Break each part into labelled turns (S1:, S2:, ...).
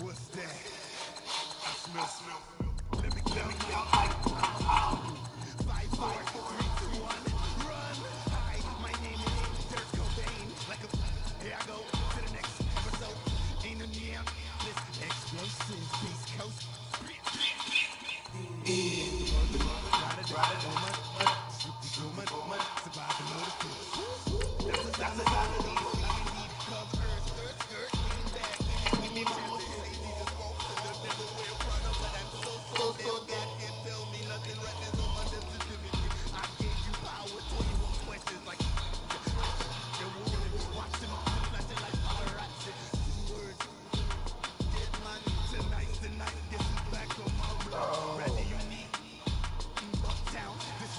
S1: What's that? I smell. Let me count. 5, 4, 3, 2, 1, run. Hi, my name is Dirk Cobain. Like a, here I go to the next episode. Ain't no damn this explosive Beast Coast. Surviving on the field. That's a sound of these. I mean, cause skirt, lean back. Give me my motion, say these are folks. And the devil will run up, but I'm so damn God can't tell me nothing. Right there's no my sensitivity. I gave you power, 21 questions like the woman. Watch them flashing like paparazzi. 2 words, get money tonight. This is back on my blood. Rather unique, uptown. This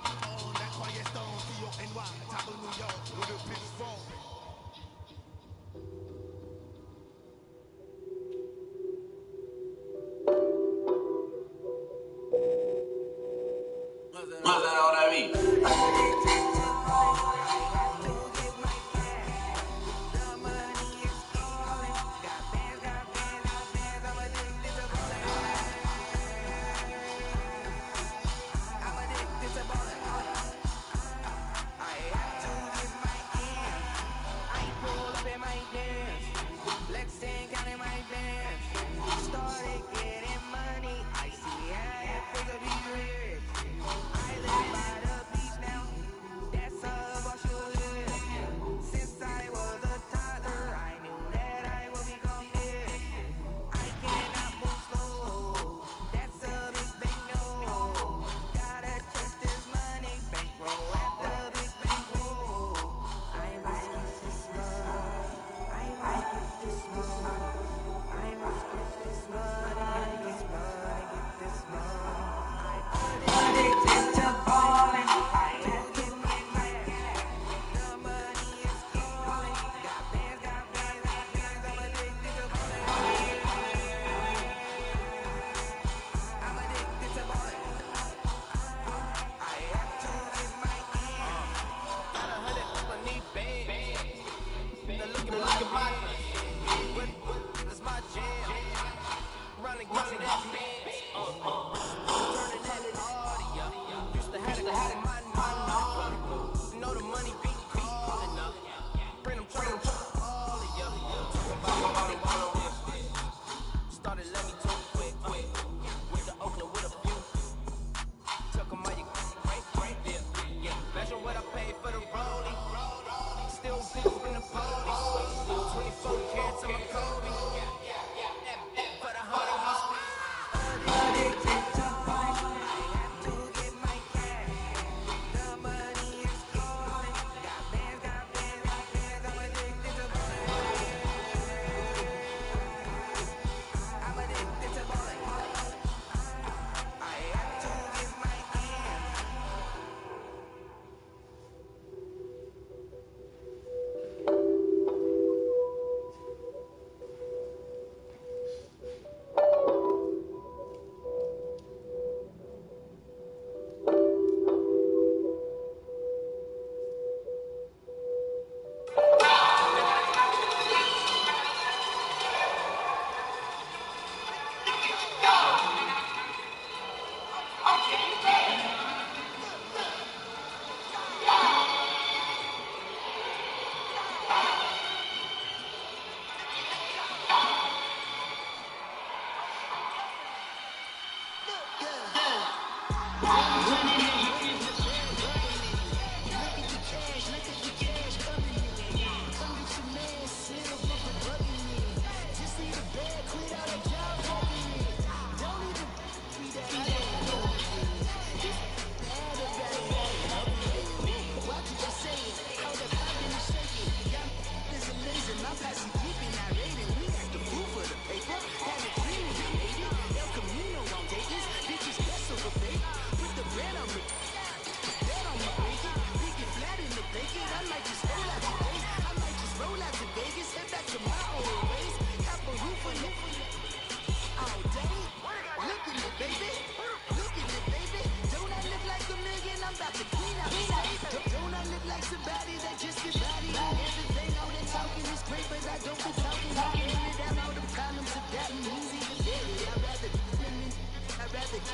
S1: on that quiet stone, C-O-N-Y, top of New York, with a pitch phone.
S2: Más de ahora vi.
S3: Started getting money, I see I figure be rich. I live by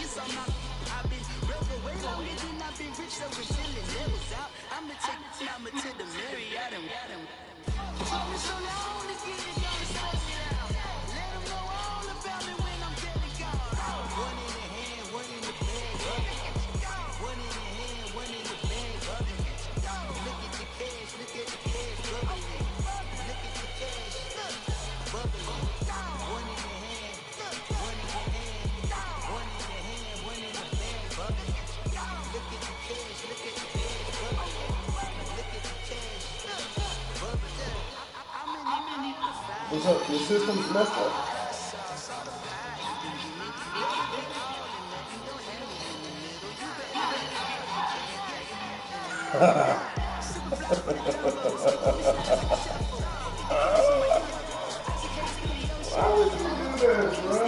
S1: Yes, I'm not. I've been broke way longer than I've been rich, so until it levels out, I'ma take mama to the Marriott and took me so long to get it done, sort it out. Let them know all about me when I'm dead and gone. One in the hand, one in the bag, one in the hand, one in the bag, look at the cash, look at the cash, bubbling. Look at the cash, bubbling. One in the hand, one in the hand, one in the hand, one in the bag, bubbling. Look at the cash, look at the cash, bubbling. Look at the cash, bubbling. I'm in need of five.
S2: What's up? Your system's messed up. Why would you do this, bro?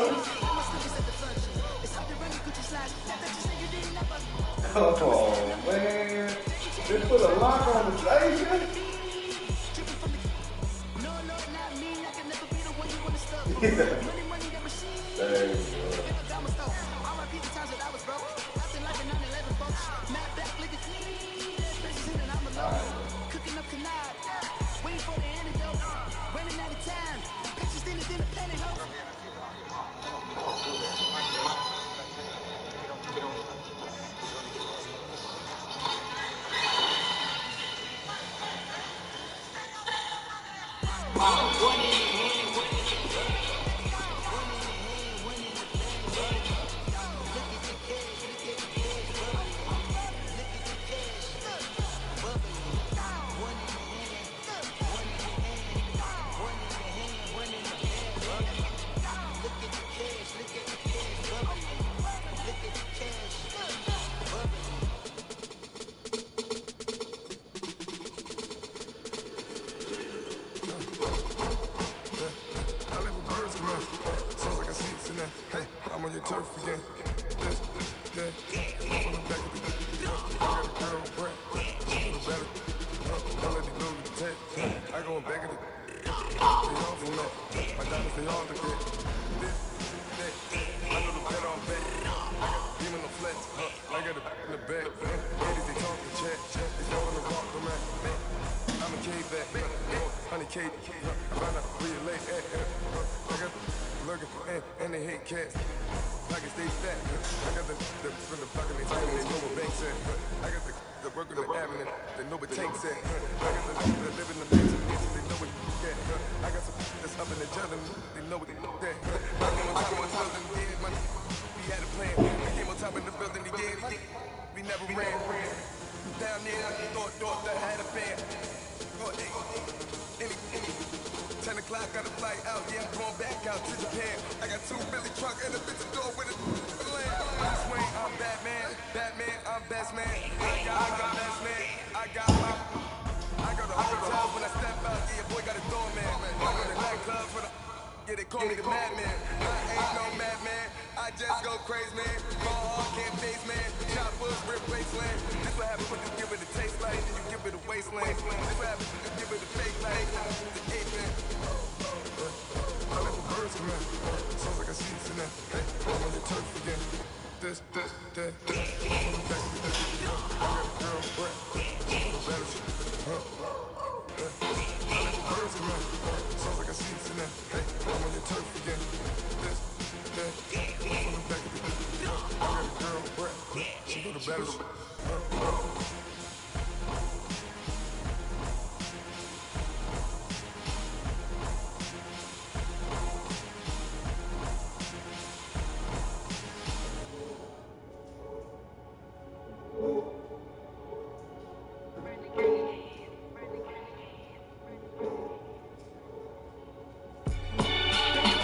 S2: Oh, man. They put a lock on the station? Yeah. Dang,
S3: Hey, I'm on your turf again. This, that, on the back of the I got a girl, Brett. Better. Don't let it go to the tech. I go in back of the they all from that. My diamonds, they all look good. This, that, I know the bet on bet. I got the beam in the flex. I got it in the back. Ladies, they talk in chat. They go on the rock, the man. I'm a cave back. 100K. I find out where you lay at. I got lurking and they hate cats. Pockets stay fat. I got the from the pocket they tight and they know what banks at. I got the work on the avenue, they know what tanks at. I got the live in the mansion, they know what you get. I got some that's up in the jungle, they know what they know that. I came on top of the building, yeah, money. We had a plan. We came on top of the building, yeah, we never ran. Down there, thought that I had a band. 10 o'clock, got a flight out, yeah, I'm going back out to Japan. I got 2 Billy truck and a bitch door with a land. Swing, I'm Batman, I'm best man. I got best man, I got the hotels when I step out, yeah, boy got a doorman. I go to nightclubs for the, yeah, they call me the madman. I ain't no madman, I just go crazy, man. Ball hard, can't face, man. Chop wood, rip wasteland. This what happens when you give it a taste like, then you give it a wasteland. This what happens when you give it a fake like, the gate man. I let the birds come in. Sounds like I see it in there. Hey, I'm on your turf again. This, that. On the back of the I got a girl, Brett. Better shit. I let the birds come in. Sounds like I see it in there. Hey, I'm on your turf again. This, that. On the back of the I got a girl, Brett. She go to better shit.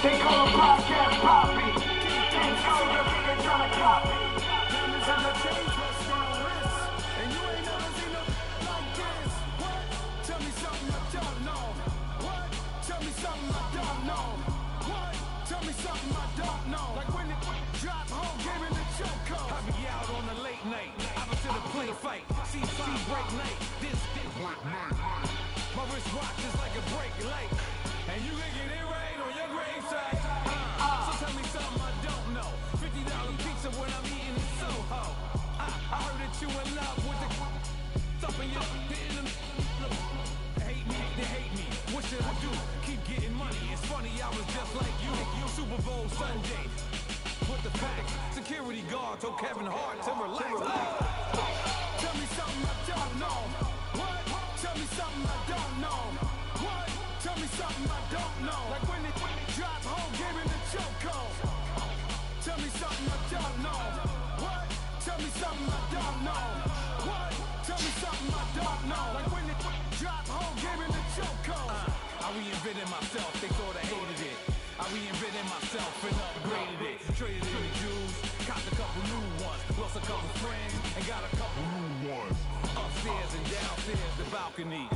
S4: They call a podcast poppy. They call your nigga tryna copy. Diamonds on the chain, plus down wrist. And you ain't never seen no like this. What? Tell me something I don't know. What? Tell me something I don't know. What? Tell me something I don't know. Like when it drop home, game in the chokehold. I be out on the late night. I was to the play fight. See break night. This black night. My wristwatch is like a break light. And you can get it right on your graveside. So tell me something I don't know. $50 pizza when I'm you in love with the stuff in your hitting them. Hate me, they hate me. What should I do? Keep getting money. It's funny, I was just like you. Super Bowl Sunday. With the facts, security guard told Kevin Hart to relax. Tell me something I don't know. What? Tell me something I don't know. What? Tell me something I don't know. Like when they drop home, gave me the chokehold. Tell me something I don't know. What? Tell me something I don't know. What? Tell me something I don't know. Like when they drop home, gave me the chokehold. I reinvented myself, they thought I hated it. I reinvented myself and upgraded it. Traded in the Jews, copped a couple new ones. Lost a couple friends and got a couple new ones. Upstairs and downstairs, the balcony.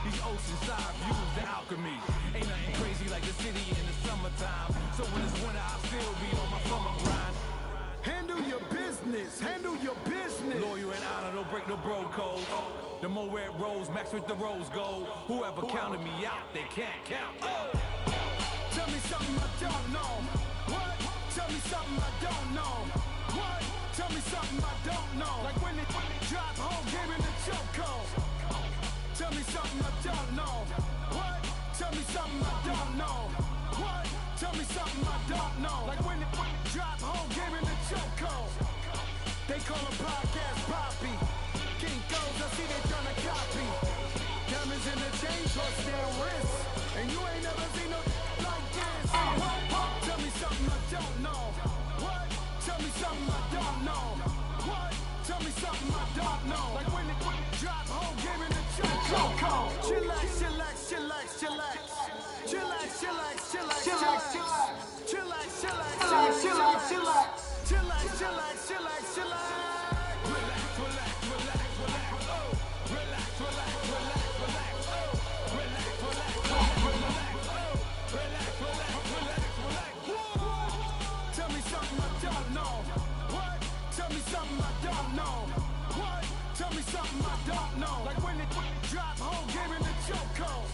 S4: These oceanside views, the alchemy. Ain't nothing crazy like the city in the summertime. So when it's winter, I'll still be on my summer grind. Handle your business, handle your business. Loyal and honor, don't break no bro code. The more red rose, max with the rose gold. Whoever counted me out, they can't count. Tell me something I don't know. What? Tell me something I don't know. What? Tell me something I don't know. Like when they drop home, gave me the chokehold. Tell me something I don't know. What? Tell me something I don't know. What? Tell me something I don't know. Like when they drop home, gave me the chokehold. They call a podcast Poppy. King goes, I see they tryna copy. Diamonds in the chain, plus their wrists. And you ain't never seen no like this. What? Tell me something I don't know. What? Tell me something I don't know. What? Tell me something I don't know. Like when they drop home, gave me the chokehold. Chillax, chillax, chillax, chillax. Chillax, chillax, chillax, chillax. Chillax, chillax, chillax, chillax, chillax. Chillax, chillax, chillax, chillax. Relax, relax, relax, relax. Oh, relax, relax, relax, relax. Oh, relax, relax, relax, relax. Oh, relax, relax, relax, relax. What? Tell me something I don't know. What? Tell me something I don't know. What? Tell me something I don't know. Like when they drop home, gave me the chokehold.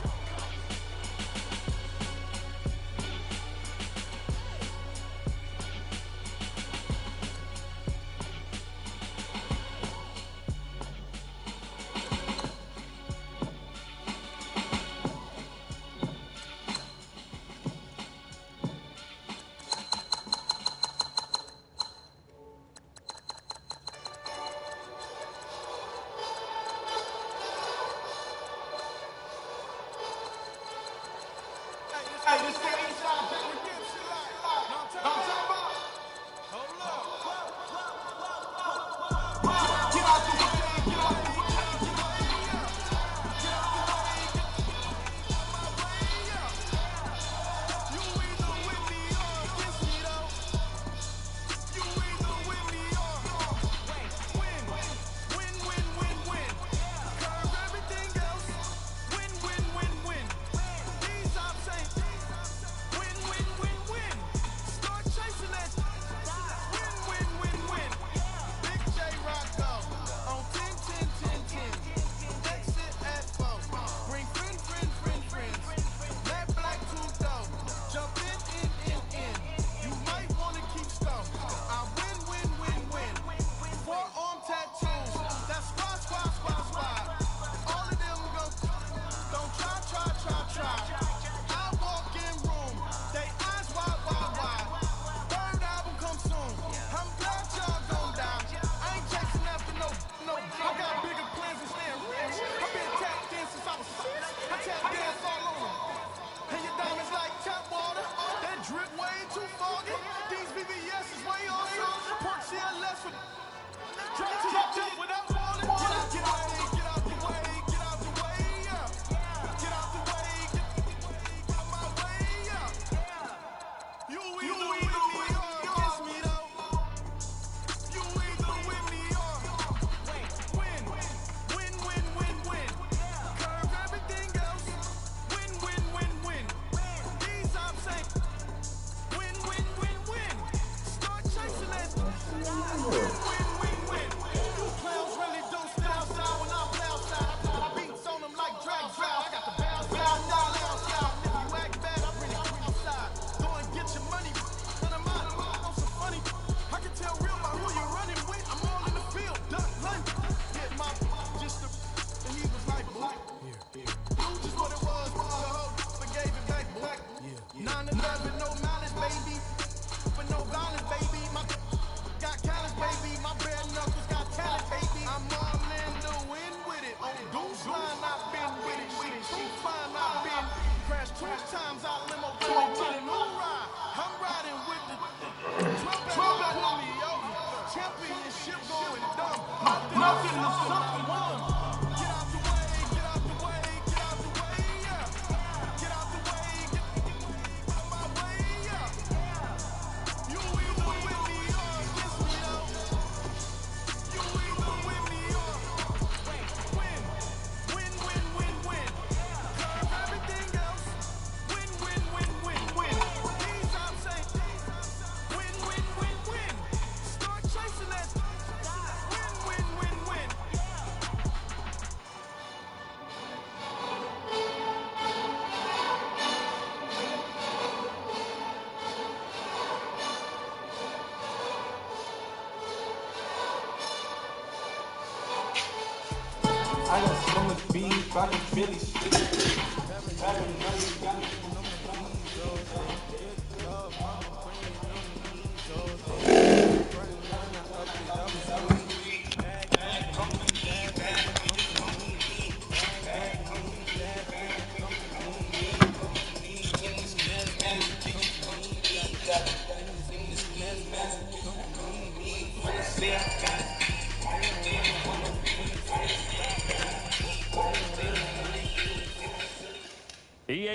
S2: I got so much beef, I can really speak.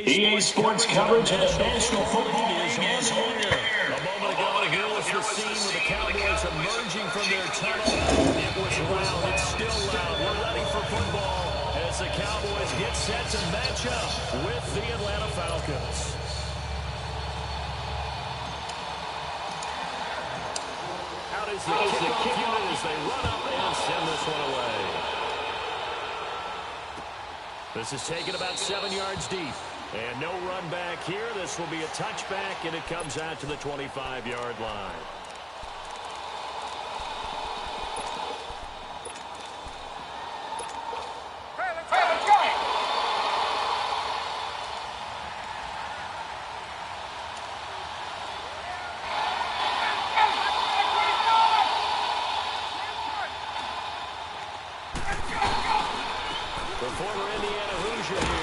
S5: EA Sports coverage of the National Football League is on air. A moment ago, here was the scene with the Cowboys emerging from their tunnel. It was loud. It's still loud. We're ready for football as the Cowboys get set to match up with the Atlanta Falcons. Out is the kickoff unit as they run up and send this one away. This is taken about 7 yards deep. And no run back here. This will be a touchback, and it comes out to the 25-yard line. The former Indiana Hoosier here.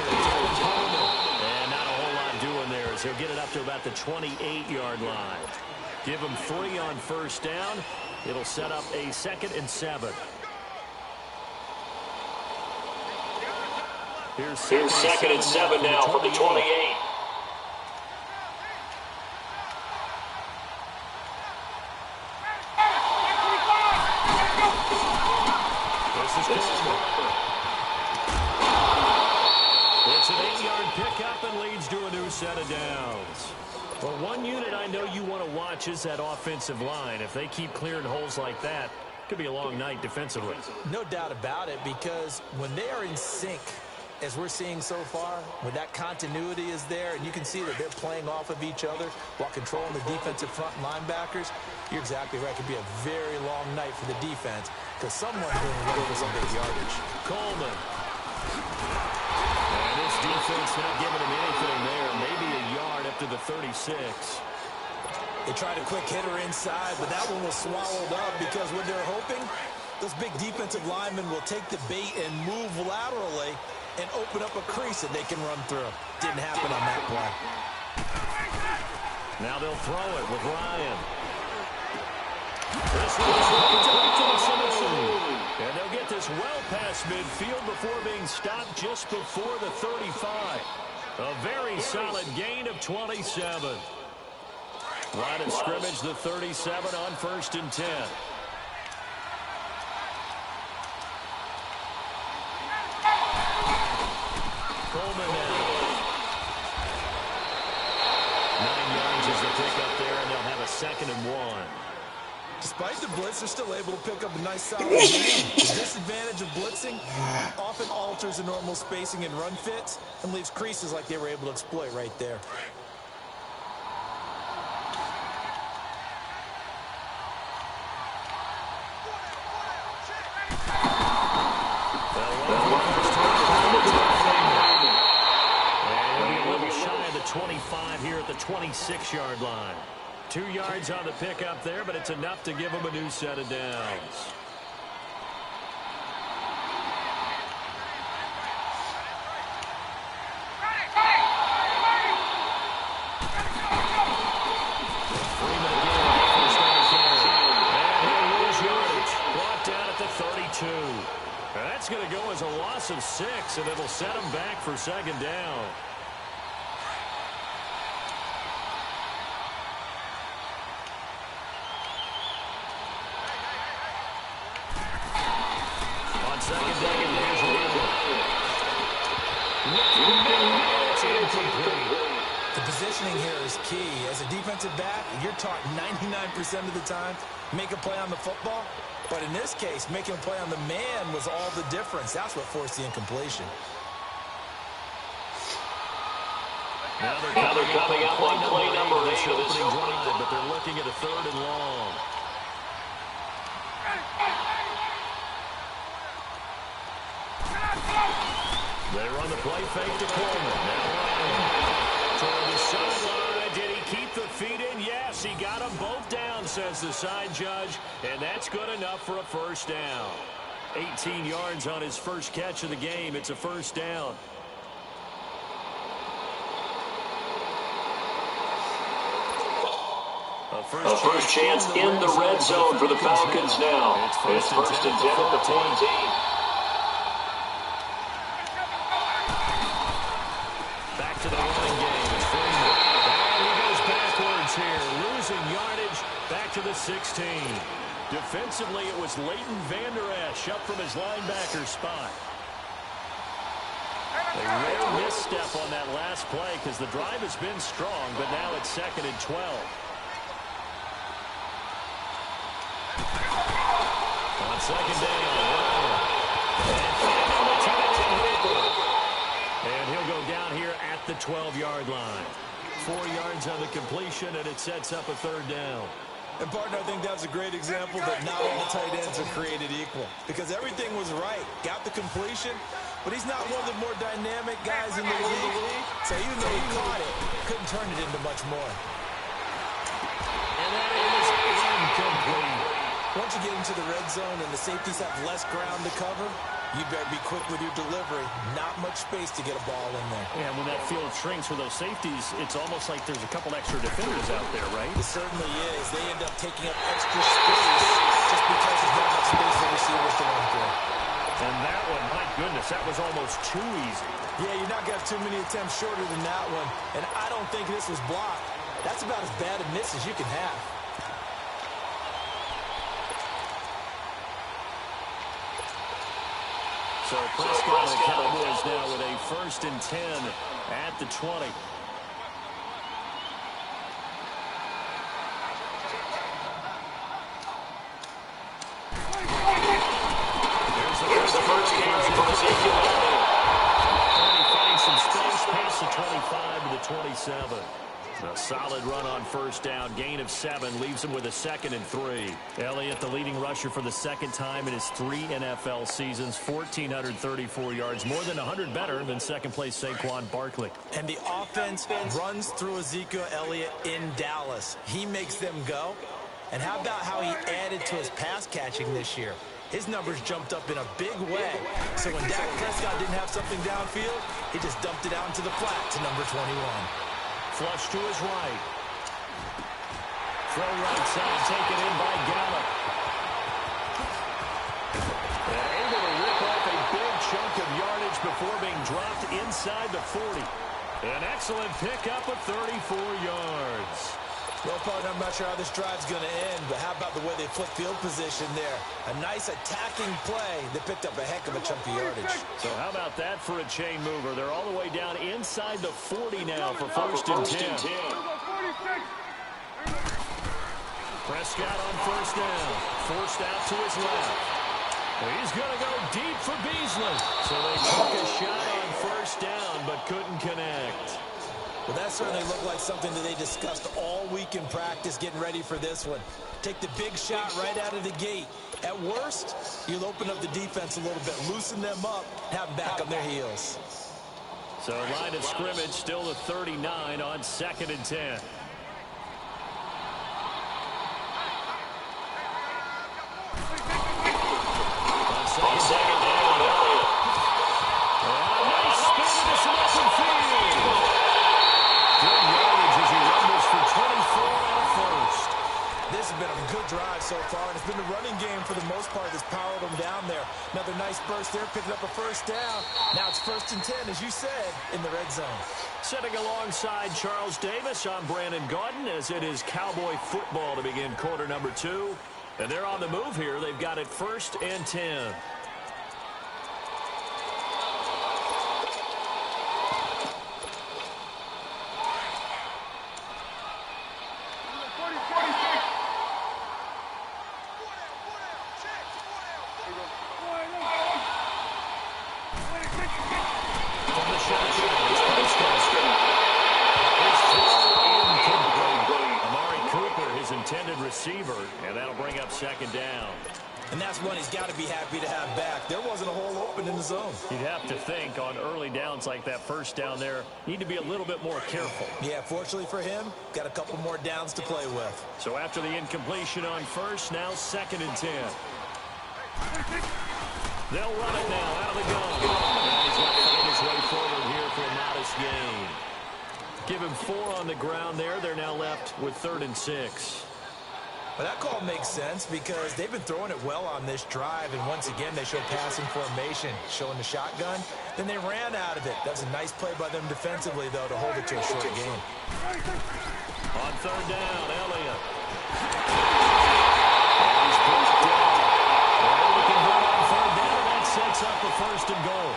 S5: And not a whole lot doing there as he'll get it up to about the 28-yard line. Give him 3 on first down. It'll set up a 2nd and 7. Here's 2nd and 7 now for the 28. This is It's an 8-yard pickup and leads to a new set of downs. Well, one unit I know you want to watch is that offensive line. If they keep clearing holes like that, it could be a long night defensively.
S6: No doubt about it, because when they are in sync, as we're seeing so far, when that continuity is there, and you can see that they're playing off of each other while controlling the defensive front linebackers, you're exactly right. It could be a very long night for the defense because someone's going to run for some big yardage.
S5: Coleman. And this defense not giving him anything there. Maybe a yard up to the 36.
S6: They tried a quick hitter inside, but that one was swallowed up because what they're hoping, those big defensive linemen will take the bait and move laterally and open up a crease that they can run through. Didn't happen on that play.
S5: Now they'll throw it with Ryan. This one's right to the saloon. And they'll get this well past midfield before being stopped just before the 35. A very solid gain of 27. Line of scrimmage, the 37 on 1st and 10. Coleman now. 9 yards is the pickup there, and they'll have a 2nd and 1.
S6: Despite the blitz, they're still able to pick up a nice solid game. The disadvantage of blitzing often alters the normal spacing and run fits and leaves creases like they were able to exploit right there.
S5: And a little shy of the 25 here at the 26-yard line. 2 yards on the pickup there, but it's enough to give him a new set of downs. Freeman again, first down carry. And he'll lose yardage. Brought down at the 32. And that's going to go as a loss of 6, and it'll set him back for 2nd down.
S6: The positioning here is key. As a defensive back, you're taught 99% of the time, make a play on the football. But in this case, making a play on the man was all the difference. That's what forced the incompletion.
S5: Now they're coming up on play number 8 of this opening drive, but they're looking at a 3rd and long. They run the play fake to Coleman. Now Ryan toward the sideline. Did he keep the feet in? Yes, he got them both down, says the side judge. And that's good enough for a first down. 18 yards on his first catch of the game. It's a first down. A first chance in the red zone for the Falcons now. It's first and 10 at the 14. Back to the running game. It's Freeman. And he goes backwards here. Losing yardage. Back to the 16. Defensively, it was Leighton Vander Esch up from his linebacker spot. A rare misstep on that last play because the drive has been strong, but now it's 2nd and 12. On second down, and he'll go down here at the 12-yard line. 4 yards on the completion, and it sets up a third down.
S6: And, partner, I think that's a great example that not all the tight ends are created equal. Because everything was right. Got the completion, but he's not one of the more dynamic guys in the league. So even though he caught it, couldn't turn it into much more.
S5: And that is incomplete.
S6: Once you get into the red zone and the safeties have less ground to cover, you better be quick with your delivery. Not much space to get a ball in there.
S5: Yeah, when that field shrinks for those safeties, it's almost like there's a couple extra defenders out there, right?
S6: It certainly is. They end up taking up extra space just because there's not enough space for receivers to run through.
S5: And that one, my goodness, that was almost too easy.
S6: Yeah, you're not going to have too many attempts shorter than that one. And I don't think this was blocked. That's about as bad a miss as you can have.
S5: So Prescott and the Cowboys now with a 1st and 10 at the 20. Here's the first carry for Ezekiel. Finding some space past the 25 to the 27. A solid run on first down. Gain of 7 leaves him with a 2nd and 3. Elliott, the leading rusher for the second time in his 3 NFL seasons. 1,434 yards, more than 100 better than second-place Saquon Barkley.
S6: And the offense runs through Ezekiel Elliott in Dallas. He makes them go. And how about how he added to his pass catching this year? His numbers jumped up in a big way. So when Dak Prescott didn't have something downfield, he just dumped it out into the flat to number 21.
S5: Flush to his right. Throw right side, taken in by Gallup. And able to rip off a big chunk of yardage before being dropped inside the 40. An excellent pickup of 34 yards.
S6: Well, partner, I'm not sure how this drive's going to end, but how about the way they flip field position there? A nice attacking play that picked up a heck of a chunk of yardage.
S5: So how about that for a chain mover? They're all the way down inside the 40 now for 1st and 10. Prescott on first down. Forced out to his left. He's going to go deep for Beasley. So they took a shot on first down, but couldn't connect.
S6: Well, that certainly looked like something that they discussed all week in practice, getting ready for this one. Take the big shot right out of the gate. At worst, you'll open up the defense a little bit, loosen them up, have them back on their heels.
S5: So line of scrimmage still the 39 on 2nd and 10. On second down. Nice spin into some open field. Good yardage as he rumbles for 24 and a first.
S6: This has been a good drive so far, and it's been the running game for the most part that's powered them down there. Another nice burst there, picking up a first down. Now it's 1st and 10, as you said, in the red zone.
S5: Sitting alongside Charles Davis, I'm Brandon Gaudin, as it is Cowboy football to begin quarter number 2. And they're on the move here. They've got it 1st and 10.
S6: Receiver, and that'll bring up 2nd down. And that's one he's got to be happy to have back. There wasn't a hole open in the zone.
S5: You'd have to think on early downs like that first down there, need to be a little bit more careful.
S6: Yeah, fortunately for him, got a couple more downs to play with.
S5: So after the incompletion on first, now 2nd and 10. They'll run it now out of the gun. And he's going to find his way forward here for a modest gain. Give him 4 on the ground there. They're now left with 3rd and 6.
S6: Well, that call makes sense because they've been throwing it well on this drive, and once again, they show passing formation, showing the shotgun. Then they ran out of it. That was a nice play by them defensively, though, to hold it to a short gain.
S5: On 3rd down, Elliott. And he's pushed down. They're able to convert on 3rd down, and that sets up a 1st and goal.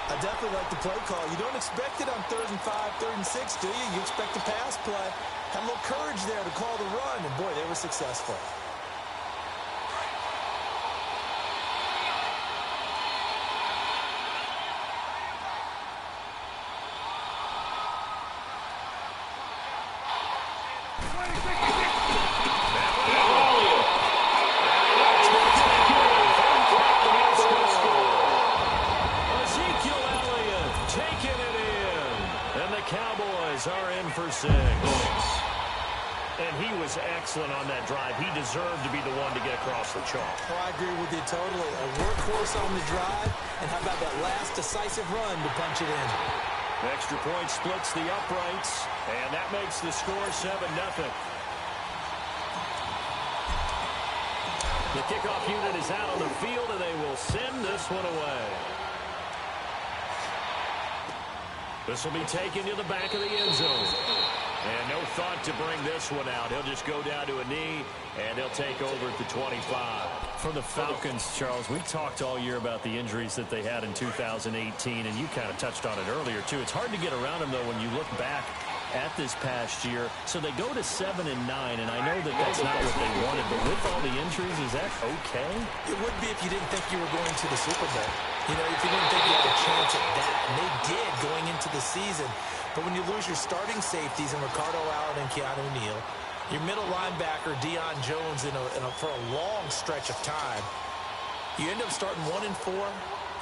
S6: I definitely like the play call. You don't expect it on 3rd and 5, 3rd and 6, do you? You expect a pass play. Had a little courage there to call the run, and boy, they were successful.
S5: Are in for 6. And he was excellent on that drive. He deserved to be the one to get across the chalk.
S6: Oh, I agree with you totally. A workhorse on the drive, and how about that last decisive run to punch it in?
S5: Extra point splits the uprights, and that makes the score 7-0. The kickoff unit is out on the field, and they will send this one away. This will be taken to the back of the end zone. And no thought to bring this one out. He'll just go down to a knee, and they'll take over at the 25. For the Falcons, Charles, we talked all year about the injuries that they had in 2018, and you kind of touched on it earlier, too. It's hard to get around them, though, when you look back at this past year. So they go to 7-9, and I know that that's not what they wanted, but with all the injuries, is that okay?
S6: It would be if you didn't think you were going to the Super Bowl. You know, if you didn't think you had a chance at that, and they did going into the season. But when you lose your starting safeties in Ricardo Allen and Keanu Neal, your middle linebacker, Deion Jones, for a long stretch of time, you end up starting 1-4.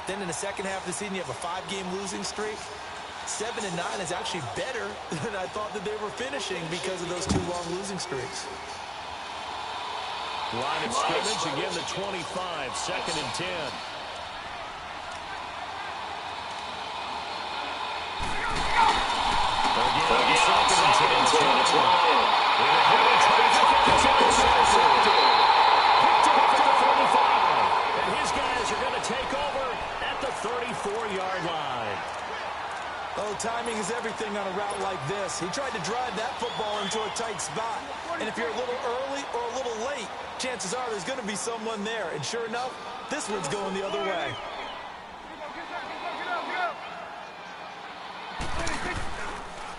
S6: Then in the second half of the season, you have a 5-game losing streak. 7-9 is actually better than I thought that they were finishing because of those 2 long losing streaks.
S5: Line of scrimmage, again the 25, 2nd and 10. Again, 2nd and 10. With a heavy traffic, it's intercepted. Picked off at the 45. And his guys are going to take over at the 34-yard line.
S6: Oh, timing is everything on a route like this. He tried to drive that football into a tight spot. And if you're a little early or a little late, chances are there's going to be someone there. And sure enough, this one's going the other way.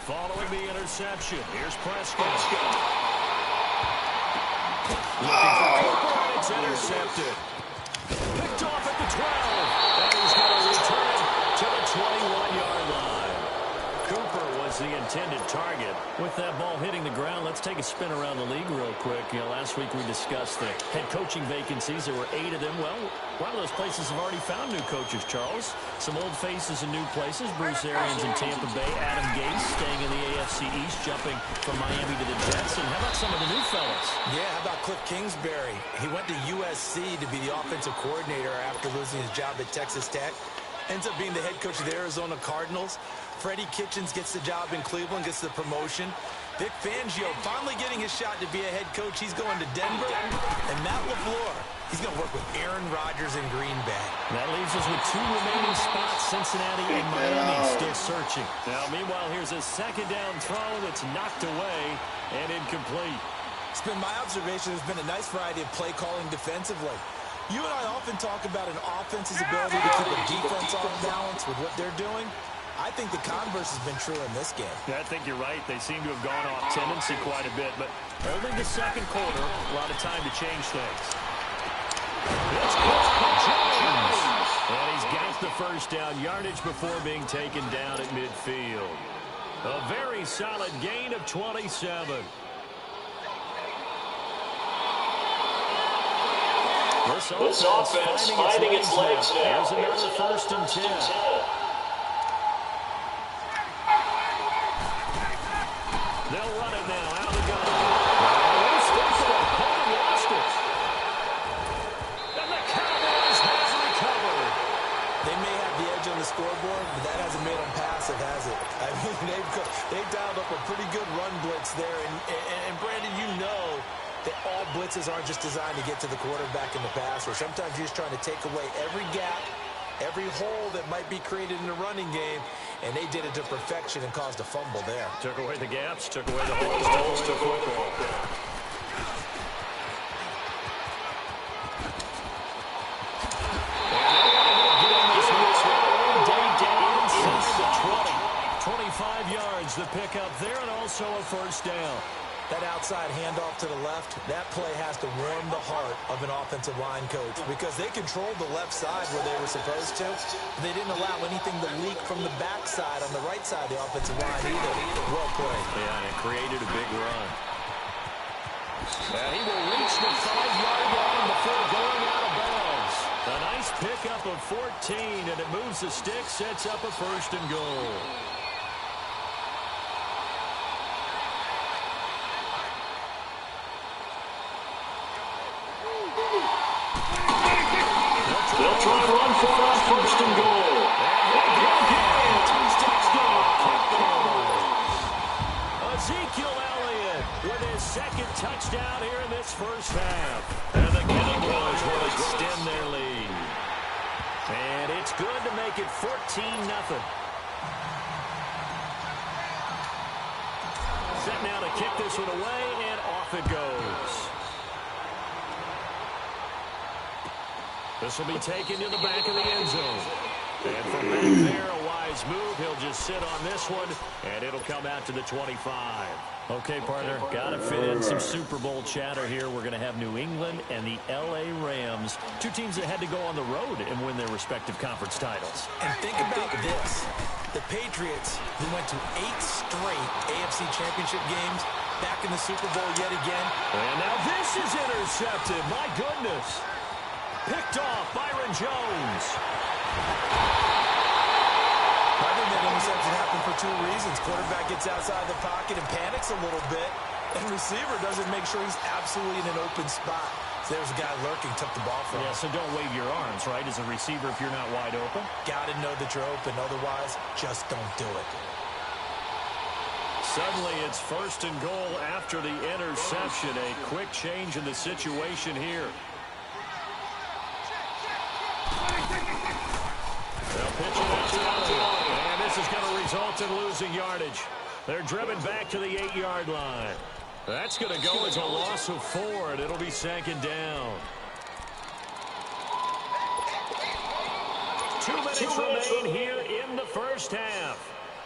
S5: Following the interception, here's Prescott. Looking for Cooper, and it's intercepted. Picked off at the 12. And he's going to return it to the 21-yard line. Cooper was the intended target. With that ball hitting the ground, let's take a spin around the league real quick. You know, last week we discussed the head coaching vacancies. There were 8 of them. Well, a lot of those places have already found new coaches, Charles. Some old faces in new places. Bruce Arians in Tampa Bay. Adam Gase staying in the AFC East, jumping from Miami to the Jets. And how about some of the new fellas?
S6: Yeah, how about Cliff Kingsbury? He went to USC to be the offensive coordinator after losing his job at Texas Tech. Ends up being the head coach of the Arizona Cardinals. Freddie Kitchens gets the job in Cleveland, gets the promotion. Vic Fangio finally getting his shot to be a head coach. He's going to Denver. And Matt LaFleur, he's going to work with Aaron Rodgers in Green Bay.
S5: That leaves us with 2 remaining spots, Cincinnati and Miami still searching. Now, meanwhile, here's a 2nd down throw that's knocked away and incomplete.
S6: It's been my observation there's been a nice variety of play calling defensively. You and I often talk about an offense's ability to keep a defense off balance with what they're doing. I think the converse has been true in this game.
S5: Yeah, I think you're right. They seem to have gone off tendency quite a bit, but only the 2nd quarter, a lot of time to change things. It's Jones. And he's got the 1st down yardage before being taken down at midfield. A very solid gain of 27. This offense finding its legs now.
S6: Here's another 1st and 10. They'll run it now out of the gun. Lost it. And the Cowboys have recovered. They may have the edge on the scoreboard, but that hasn't made them passive, has it? I mean, they've dialed up a pretty good run blitz there. And Brandon, you know that all blitzes aren't just designed to get to the quarterback in the passer. Sometimes you're just trying to take away every gap, every hole that might be created in the running game, and they did it to perfection and caused a fumble there.
S5: Took away the gaps, took away the holes, took away the football. Inside the 20. 25 yards, the pickup there, and also a 1st down.
S6: That outside handoff to the left, that play has to warm the heart of an offensive line coach because they controlled the left side where they were supposed to. They didn't allow anything to leak from the backside on the right side of the offensive line either. Well played.
S5: Yeah, and it created a big run. And he will reach the 5-yard line before going out of bounds. A nice pickup of 14, and it moves the stick, sets up a 1st and goal. They'll try to run for it on 1st and goal. Ezekiel Elliott with his 2nd touchdown here in this 1st half. And the Cowboys will extend their lead. And it's good to make it 14-0. Set now to kick this one away, and off it goes. This will be taken to the back of the end zone. And from back there, a wise move. He'll just sit on this one, and it'll come out to the 25. Okay, partner, got to fit in some Super Bowl chatter here. We're going to have New England and the L.A. Rams, 2 teams that had to go on the road and win their respective conference titles.
S6: And think about this. The Patriots, who went to 8 straight AFC Championship games, back in the Super Bowl yet again.
S5: And now this is intercepted. My goodness. Picked off Byron Jones.
S6: I think that interception happened for 2 reasons. Quarterback gets outside the pocket and panics a little bit, and receiver doesn't make sure he's absolutely in an open spot. So there's a guy lurking, took the ball from him.
S5: Yeah, so don't wave your arms, right, as a receiver if you're not wide open.
S6: Got to know that you're open. Otherwise, just don't do it.
S5: Suddenly, it's 1st and goal after the interception. A quick change in the situation here. They'll pitch it out to Elliott, and this is going to result in losing yardage. They're driven back to the 8-yard line. That's going to go as a loss of 4, and it'll be 2nd down. 2 minutes remain here in the 1st half.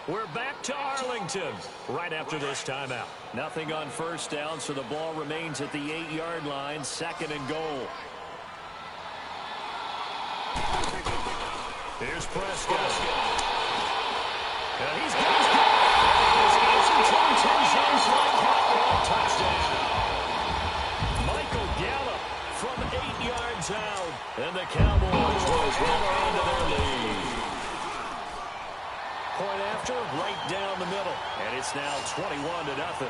S5: We're back to Arlington right after this timeout. Nothing on 1st down, so the ball remains at the 8-yard line, 2nd and goal. Here's Prescott. And he's got touchdown. Michael Gallup from 8 yards out. And the Cowboys will hold on to their lead. Point after, right down the middle. And it's now 21-0.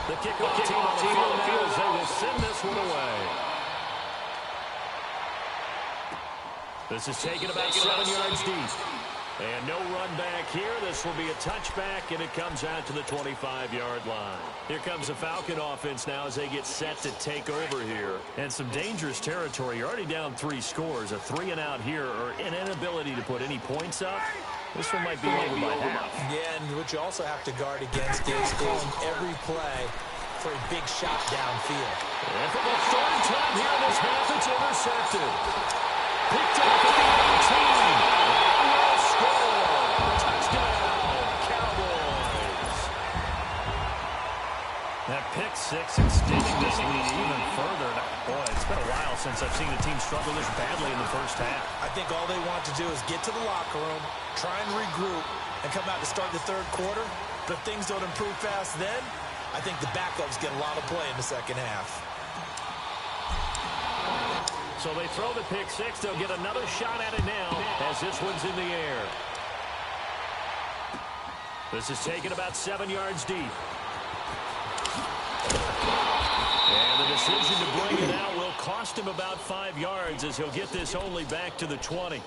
S5: The kickoff team on the field as they will send this one away. This is taken about 7 yards deep. And no run back here. This will be a touchback, and it comes out to the 25-yard line. Here comes the Falcon offense now as they get set to take over here. And some dangerous territory. You're already down 3 scores. A 3-and-out here, or an inability to put any points up. This one might be over by half.
S6: Yeah, and what you also have to guard against is calling every play for a big shot downfield.
S5: And for the 3rd time here in this half, it's intercepted. Picked up at the 18. And will score. Touchdown, Cowboys. That pick 6 extending this lead even further. Boy, it's been a while since I've seen a team struggle this badly in the 1st half.
S6: I think all they want to do is get to the locker room, try and regroup, and come out to start the 3rd quarter. But if things don't improve fast then, I think the backups get a lot of play in the second half.
S5: So they throw the pick six. They'll get another shot at it now as this one's in the air. This is taken about 7 yards deep. And the decision to bring it out will cost him about 5 yards as he'll get this only back to the 20.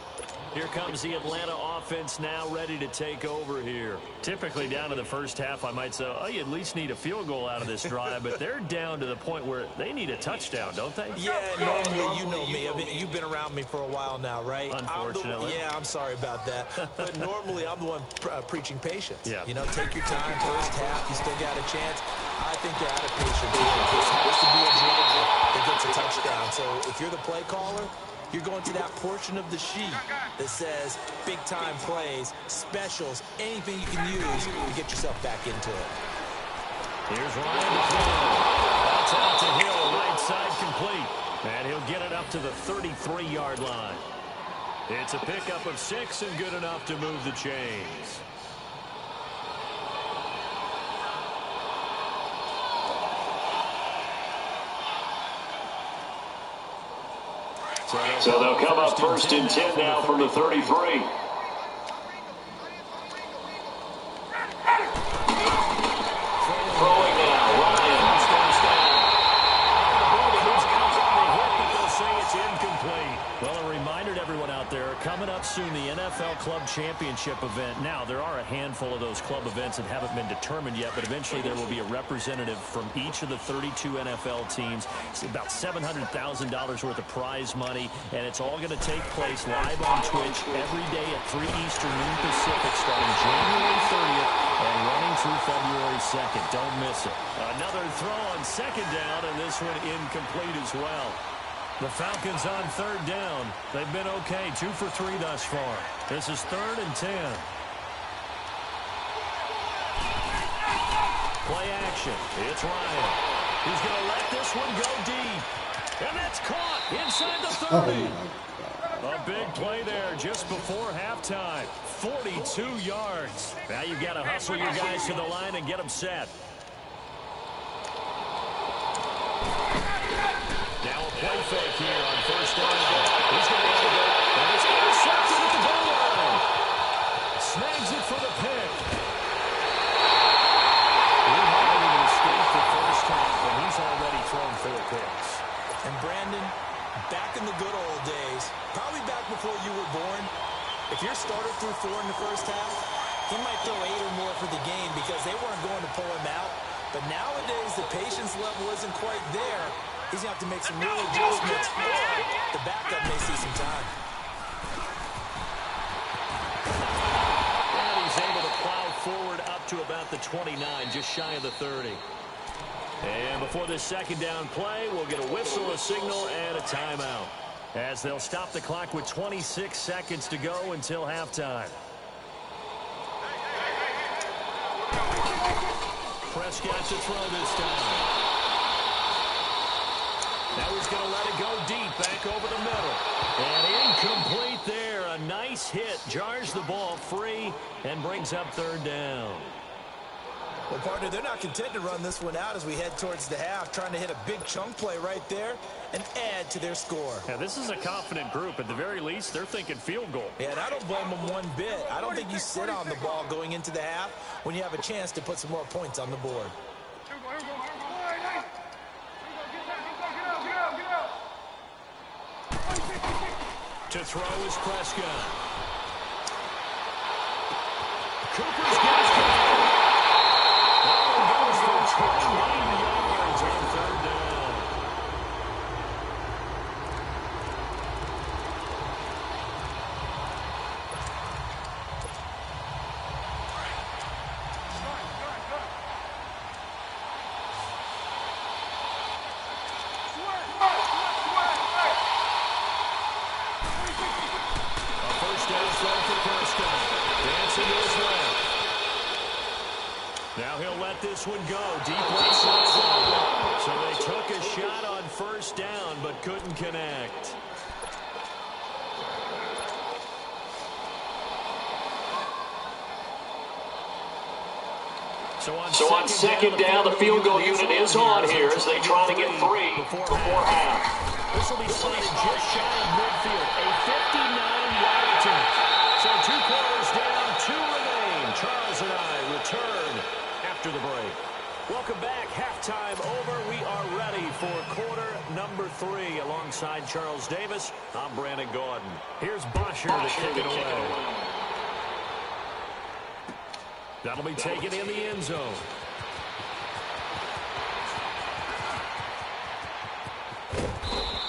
S5: Here comes the Atlanta offense now ready to take over here. Typically down to the first half, I might say, oh, you at least need a field goal out of this drive, but they're down to the point where they need a touchdown, don't they?
S6: Yeah, normally, you know me. I mean, you've been around me for a while now, right?
S5: Unfortunately.
S6: I'm sorry about that. But normally, I'm the one preaching patience.
S5: Yeah.
S6: You know, take your time, first half, you still got a chance. I think they're out of patience. This has to be a drive that gets a touchdown. So if you're the play caller, you're going to that portion of the sheet that says big-time plays, specials, anything you can use to get yourself back into it.
S5: Here's Ryan to throw. That's out to Hill, right side complete. And he'll get it up to the 33-yard line. It's a pickup of 6 and good enough to move the chains.
S7: So they'll come up first and 10 now from the 33. Throwing now, Ryan.
S5: They'll say it's incomplete. Well, a reminder to everyone out there, coming up soon, the NFL Club Championship event. Now, there are a handful of those club events that haven't been determined yet, but eventually there will be a representative from each of the 32 NFL teams. It's about $700,000 worth of prize money, and it's all going to take place live on Twitch every day at 3 Eastern, noon Pacific, starting January 30th and running through February 2nd. Don't miss it. Another throw on second down, and this one incomplete as well. The Falcons on third down. They've been okay, 2 for 3 thus far. This is 3rd and 10. Play action. It's Ryan. He's going to let this one go deep. And that's caught inside the 30. A big play there just before halftime. 42 yards. Now you've got to hustle your guys to the line and get them set. Now a play fake here on first down. He's going to let it go. And it's intercepted at the goal line. Snags it for the pick. We haven't even escaped the first half, and he's already thrown 4 picks.
S6: And Brandon, back in the good old days, probably back before you were born, if your starter threw 4 in the first half, he might throw 8 or more for the game because they weren't going to pull him out. But nowadays, the patience level isn't quite there. He's going to have to make some real adjustments, or the backup may see some time.
S5: And he's able to plow forward up to about the 29, just shy of the 30. And before this second down play, we'll get a whistle, a signal, and a timeout, as they'll stop the clock with 26 seconds to go until halftime. Prescott to throw this time. Now he's going to let it go deep, back over the middle. And incomplete there. A nice hit. Jars the ball free and brings up 3rd down.
S6: Well, partner, they're not content to run this one out as we head towards the half, trying to hit a big chunk play right there and add to their score.
S5: Yeah, this is a confident group. At the very least, they're thinking field goal.
S6: Yeah, and I don't blame them one bit. I don't think you sit on the ball going into the half when you have a chance to put some more points on the board.
S5: To throw is Prescott. Cooper's got it. That one goes for 29 yards on 3rd down. Now he'll let this one go deep right side. So they took a shot on first down but couldn't connect.
S7: So on second down, the field goal unit is on here as they try to get 3 before half.
S5: This will be slotted just shy of midfield. A 59-yard attempt. So 2 quarters down, 2 remain. Charles and I return after the break. Welcome back. Halftime over. We are ready for quarter number 3. Alongside Charles Davis, I'm Brandon Gordon. Here's Bosher to kick it away. That'll be taken in the end zone.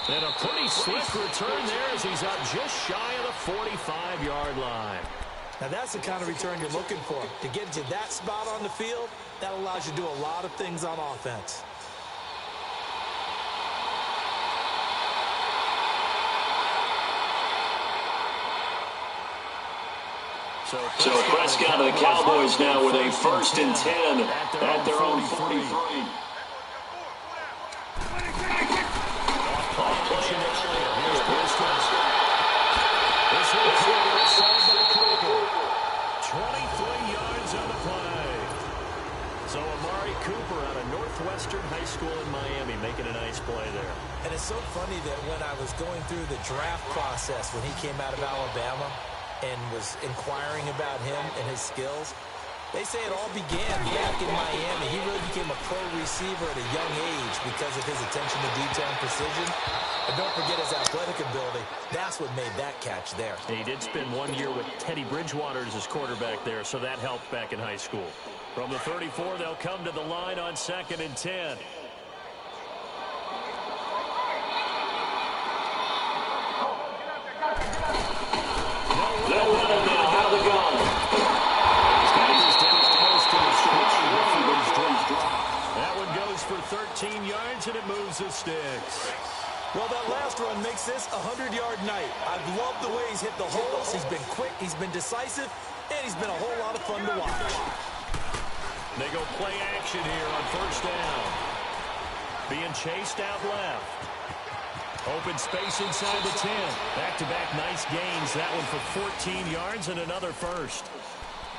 S5: And a pretty swift return there as he's up just shy of the 45-yard line.
S6: Now that's the kind of return you're looking for. To get to that spot on the field, that allows you to do a lot of things on offense.
S7: So Prescott and the Cowboys now with a 1st and 10 at their own 43.
S5: Northwestern High School in Miami making a nice play there.
S6: And it's so funny that when I was going through the draft process when he came out of Alabama and was inquiring about him and his skills, they say it all began back in Miami. He really became a pro receiver at a young age because of his attention to detail and precision. And don't forget his athletic ability. That's what made that catch there.
S5: He did spend 1 year with Teddy Bridgewater as his quarterback there, so that helped back in high school. From the 34, they'll come to the line on 2nd and 10.
S7: They'll run it now out of the gun.
S5: That one goes for 13 yards, and it moves the sticks.
S6: Well, that last run makes this a 100-yard night. I've loved the way he's hit the holes. He's been quick, he's been decisive, and he's been a whole lot of fun to watch.
S5: They go play action here on 1st down. Being chased out left. Open space inside the 10. Back-to-back nice gains. That one for 14 yards and another first.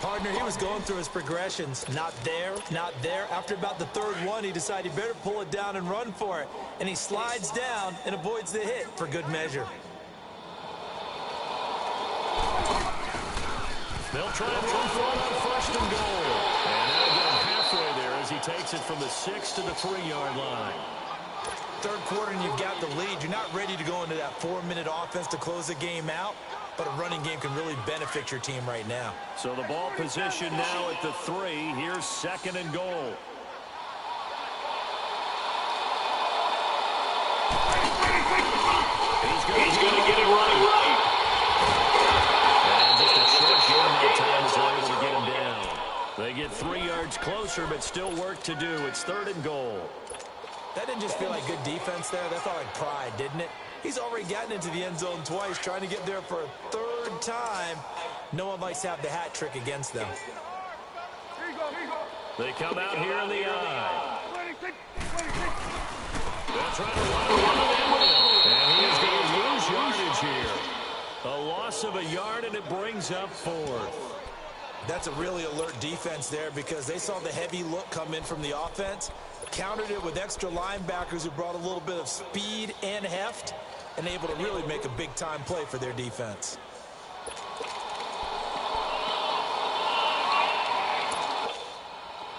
S6: Partner, he was going through his progressions. Not there, not there. After about the 3rd one, he decided he better pull it down and run for it. And he slides down and avoids the hit for good measure.
S5: They'll try and run for it on 1st and goal. And they'll get him halfway there as he takes it from the 6 to the 3-yard line.
S6: 3rd quarter and you've got the lead. You're not ready to go into that 4-minute offense to close the game out, but a running game can really benefit your team right now.
S5: So the ball position now at the 3. Here's 2nd and goal.
S7: He's going to get it right.
S5: And just a short game that time is able to get him down. They get 3 yards closer, but still work to do. It's 3rd and goal.
S6: That didn't just feel like good defense there. That felt like pride, didn't it? He's already gotten into the end zone twice, trying to get there for a 3rd time. No one likes to have the hat trick against them.
S5: They come out here in the eye. They'll try to run it. And he is going to lose yardage here. A loss of a yard, and it brings up 4th.
S6: That's a really alert defense there because they saw the heavy look come in from the offense, countered it with extra linebackers who brought a little bit of speed and heft, and able to really make a big-time play for their defense.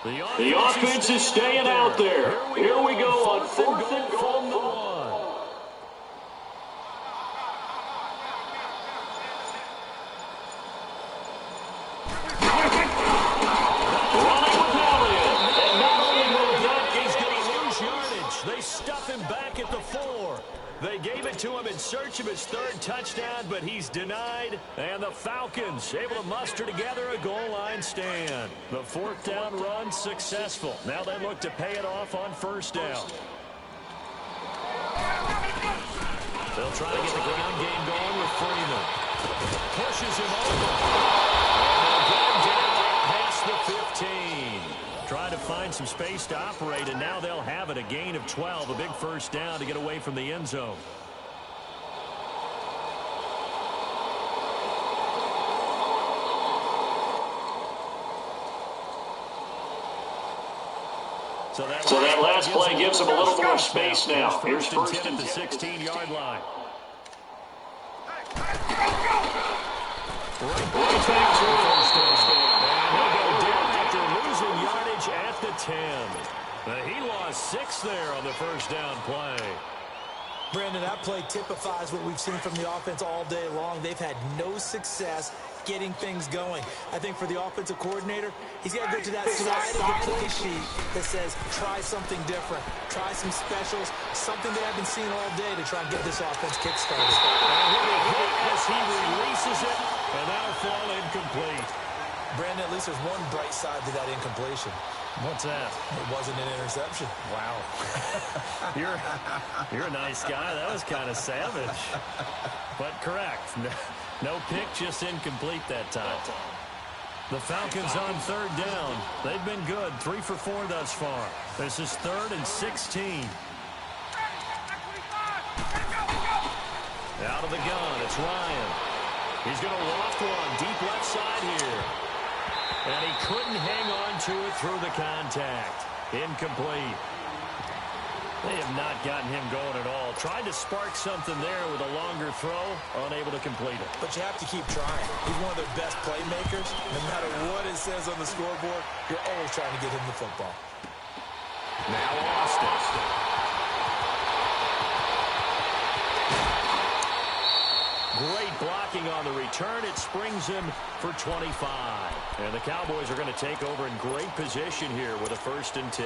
S7: The offense is staying out there. Here we go on 4th and goal from the 1.
S5: They stuff him back at the 4. They gave it to him in search of his 3rd touchdown, but he's denied. And the Falcons able to muster together a goal line stand. The 4th down run successful. Now they look to pay it off on 1st down. They'll try to get the ground game going with Freeman. Pushes him over. And they'll get him down past the 15. Trying to find some space to operate, and now they'll have it. A gain of 12, a big 1st down to get away from the end zone. So
S7: that last play gives them a little more space now. Here's first and
S5: 10 at the 16-yard line. Right back to first down. And he'll go down after losing yardage at the 10. He lost 6 there on the first down play.
S6: Brandon, that play typifies what we've seen from the offense all day long. They've had no success getting things going. I think for the offensive coordinator, he's got to go to that side of the play sheet that says, try something different. Try some specials, something they haven't seen all day to try and get this offense kick-started.
S5: And he'll be hit as he releases it, and that'll fall incomplete.
S6: Brandon, at least there's one bright side to that incompletion.
S5: What's that?
S6: It wasn't an interception.
S5: Wow. You're a nice guy. That was kind of savage. But correct. No pick, just incomplete that time. The Falcons on third down. They've been good. 3 for 4 thus far. This is 3rd and 16. Out of the gun, it's Ryan. He's going to loft one deep left side here. And he couldn't hang on to it through the contact. Incomplete. They have not gotten him going at all. Tried to spark something there with a longer throw, unable to complete it.
S6: But you have to keep trying. He's one of their best playmakers. No matter what it says on the scoreboard, you're always trying to get him the football.
S5: Now Austin. Great blocking on the return. It springs him for 25. And the Cowboys are going to take over in great position here with a 1st and 10.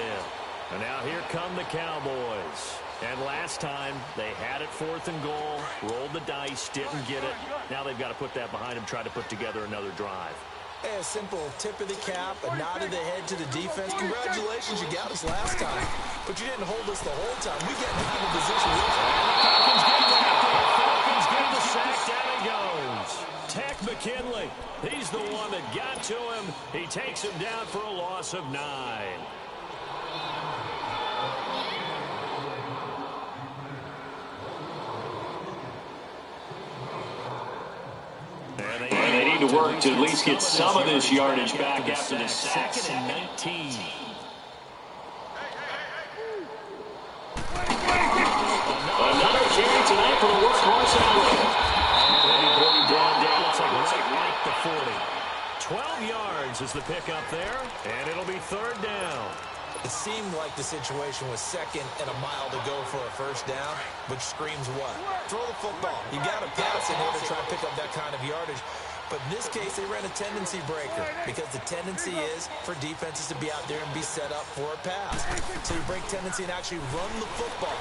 S5: And now here come the Cowboys. And last time, they had it 4th and goal, rolled the dice, didn't get it. Now they've got to put that behind them, try to put together another drive.
S6: Hey, a simple tip of the cap, a nod of the head to the defense. Congratulations, you got us last time. But you didn't hold us the whole time. We get out of position.
S5: Falcons get there. Falcons get the sack. Down he goes. Tech McKinley. He's the one that got to him. He takes him down for a loss of 9.
S7: And they need to work to at least get some of this yardage back after the sack.
S5: 2nd and 19.
S7: Another carry tonight for the workhorse outlet.
S5: Looks like right at the 40. 12 yards is the pickup there, and it'll be 3rd down.
S6: It seemed like the situation was 2nd and a mile to go for a 1st down, which screams what? Throw the football. You got to pass in order to try and pick up that kind of yardage. But in this case, they ran a tendency breaker because the tendency is for defenses to be out there and be set up for a pass. So you break tendency and actually run the football.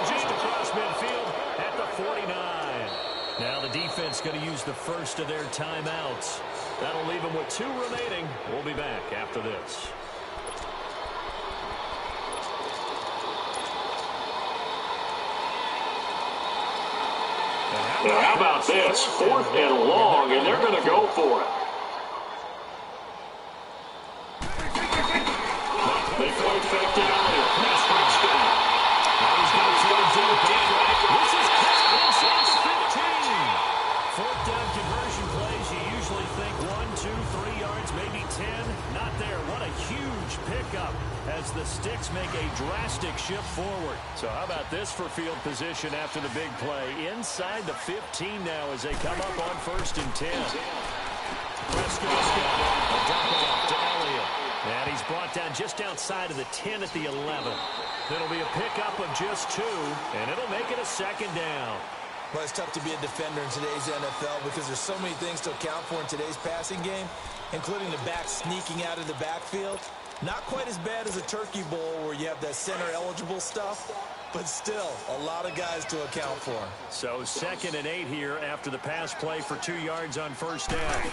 S5: Just across midfield at the 49. Now the defense going to use the first of their timeouts. That'll leave them with 2 remaining. We'll be back after this.
S7: Now, how about this? 4th and long, and they're going to go for it. They play fake down here.
S5: He's going to throw deep. This is caught inside the 15. 4th down conversion plays. You usually think 1, 2, 3 yards, maybe 10. Not there. What a huge pickup as the Sticks make a drastic shift forward. So how about this for field position after the big play? Inside the 15 now as they come up on 1st and 10. Prescott, a dump off to Elliott. And he's brought down just outside of the 10 at the 11. It'll be a pickup of just 2, and it'll make it a 2nd down.
S6: Well, it's tough to be a defender in today's NFL because there's so many things to account for in today's passing game, including the back sneaking out of the backfield. Not quite as bad as a turkey bowl where you have that center-eligible stuff, but still a lot of guys to account for.
S5: So 2nd and 8 here after the pass play for 2 yards on 1st down.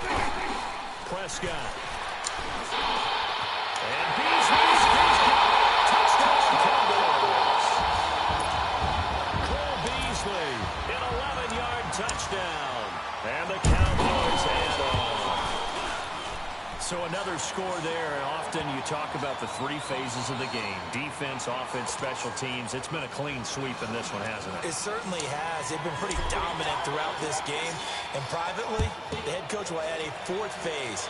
S5: Prescott. And Beasley's touchdown Cowboys. Cole Beasley, an 11-yard touchdown. And the Cowboys head on. So another score there, and often you talk about the 3 phases of the game. Defense, offense, special teams. It's been a clean sweep in this one, hasn't it?
S6: It certainly has. They've been pretty dominant throughout this game. And privately, the head coach will add a 4th phase.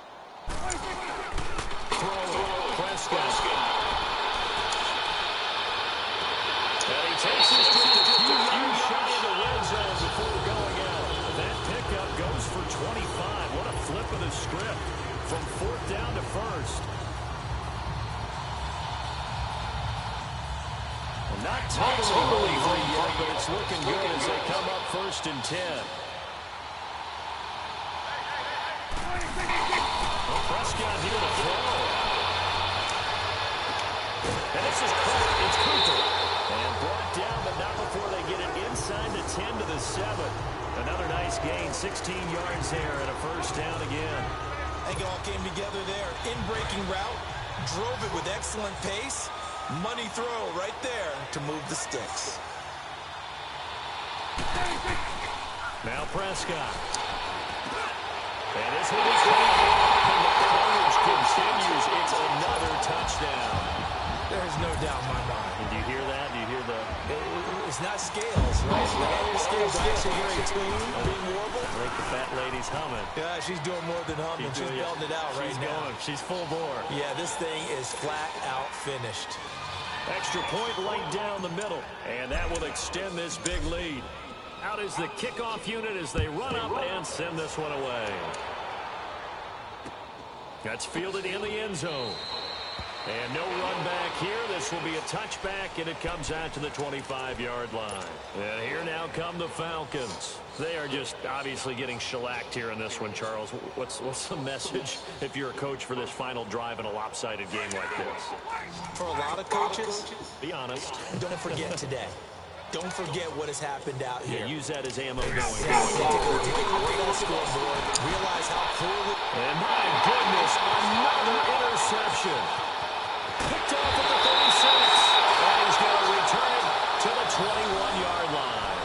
S5: the script from 4th down to 1st. Well, not totally free yet, but it's looking good as they come up 1st and 10. Well, Prescott here to throw. And this is caught. It's Cooper. And brought down, but not before they get it inside the 10 to the 7. Another nice gain, 16 yards there and a 1st down again.
S6: I think it all came together there. In-breaking route, drove it with excellent pace. Money throw right there to move the sticks.
S5: Now Prescott. And this will be clean. And the coverage continues. It's another touchdown.
S6: There's no doubt in my mind.
S5: And do you hear that? Do you hear the...
S6: It's not scales, right? The scales are actually very tuned, being warbled.
S5: I think the fat lady's humming.
S6: Yeah, she's doing more than humming. She's belting it out right now.
S5: She's full bore.
S6: Yeah, this thing is flat out finished.
S5: Extra point right down the middle. And that will extend this big lead. Out is the kickoff unit as they run up and send this one away. That's fielded in the end zone. And no run back here. This will be a touchback, and it comes out to the 25-yard line. And here now come the Falcons. They are just obviously getting shellacked here in this one, Charles. What's the message if you're a coach for this final drive in a lopsided game like this?
S6: For a lot of coaches,
S5: be honest.
S6: Don't forget today. Don't forget what has happened out here.
S5: Yeah, use that as ammo going.
S6: Take a look at that scoreboard. Realize how poorly...
S5: And my goodness, another interception. Picked off at the 36. And he's going to return it to the 21-yard line.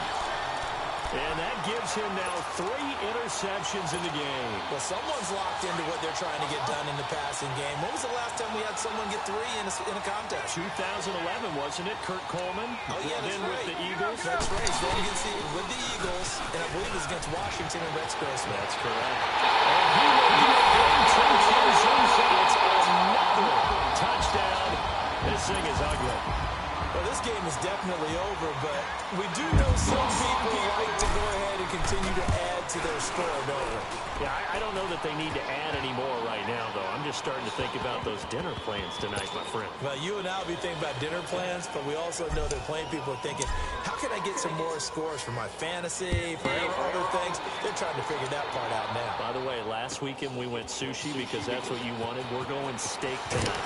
S5: And that gives him now 3 interceptions in the game.
S6: Well, someone's locked into what they're trying to get done in the passing game. When was the last time we had someone get 3 in a contest?
S5: 2011, wasn't it? Kurt Coleman.
S6: Oh, yeah, that's right.
S5: With the Eagles.
S6: That's right. So you can see with the Eagles, and I believe it was against Washington and Rex Grossman.
S5: That's correct. And he will get it. It's another touchdown. This thing is ugly.
S6: Well, this game is definitely over, but we do know some people like to go ahead and continue to add to their score, don't we?
S5: Yeah, I don't know that they need to add any more right now, though. I'm just starting to think about those dinner plans tonight, my friend.
S6: Well, you and I will be thinking about dinner plans, but we also know that plenty of people are thinking, how can I get some more scores for my fantasy, for other things? They're trying to figure that part out now.
S5: By the way, last weekend we went sushi because that's what you wanted. We're going steak tonight.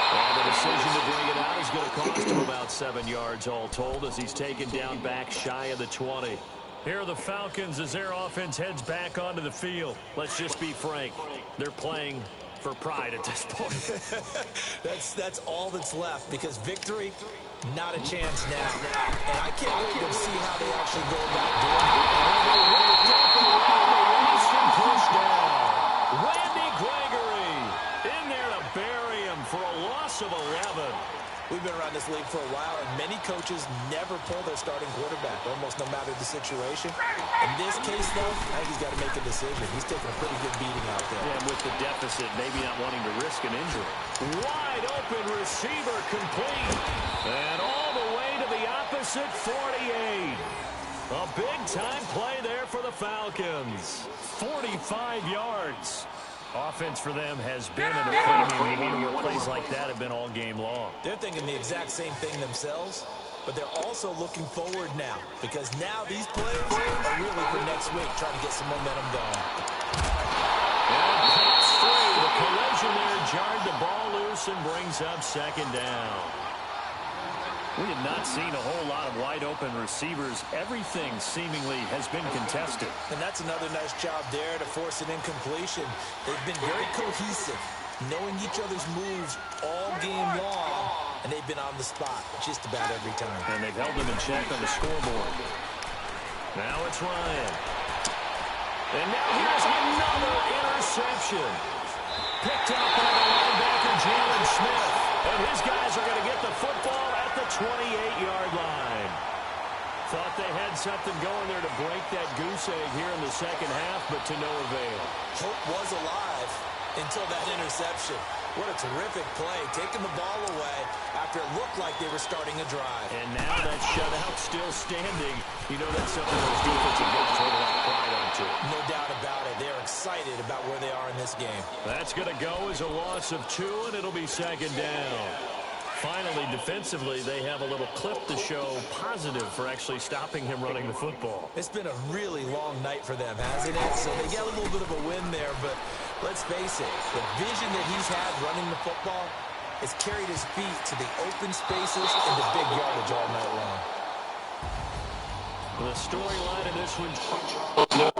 S5: And the decision to bring it out is going to cost him about 7 yards all told as he's taken down back shy of the 20. Here are the Falcons as their offense heads back onto the field. Let's just be frank. They're playing for pride at this point.
S6: That's all that's left because victory, not a chance now. And I can't wait to see how they actually go about doing it.
S5: Push down. Randy Gregory in there to bury him for a loss of 11.
S6: We've been around this league for a while, and many coaches never pull their starting quarterback, almost no matter the situation. In this case, though, I think he's got to make a decision. He's taking a pretty good beating out there.
S5: Yeah, with the deficit, maybe not wanting to risk an injury. Wide open receiver complete. And all the way to the opposite 48. A big-time play there for the Falcons. 45 yards. Offense for them has been in a premium where plays like that have been all game long.
S6: They're thinking the exact same thing themselves, but they're also looking forward now because now these players are really for next week trying to get some momentum going.
S5: And pass through. The collision there jarred the ball loose and brings up 2nd down. We have not seen a whole lot of wide-open receivers. Everything seemingly has been contested.
S6: And that's another nice job there to force an incompletion. They've been very cohesive, knowing each other's moves all game long, and they've been on the spot just about every time.
S5: And they've held them in check on the scoreboard. Now it's Ryan. And now here's another interception. Picked up by the linebacker, Jalen Smith. And his guys are going to get the football at the 28-yard line. Thought they had something going there to break that goose egg here in the second half, but to no avail.
S6: Hope was alive, until that interception. What a terrific play, taking the ball away after it looked like they were starting a drive.
S5: And now that shutout still standing. You know that's something those defensive guys hold a lot of pride onto.
S6: No doubt about it. They're excited about where they are in this game.
S5: That's going to go as a loss of 2, and it'll be second down. Finally, defensively, they have a little clip to show positive for actually stopping him running the football.
S6: It's been a really long night for them, hasn't it? So they get a little bit of a win there, but let's face it, the vision that he's had running the football has carried his feet to the open spaces and the big yardage all night long.
S5: The storyline of this one.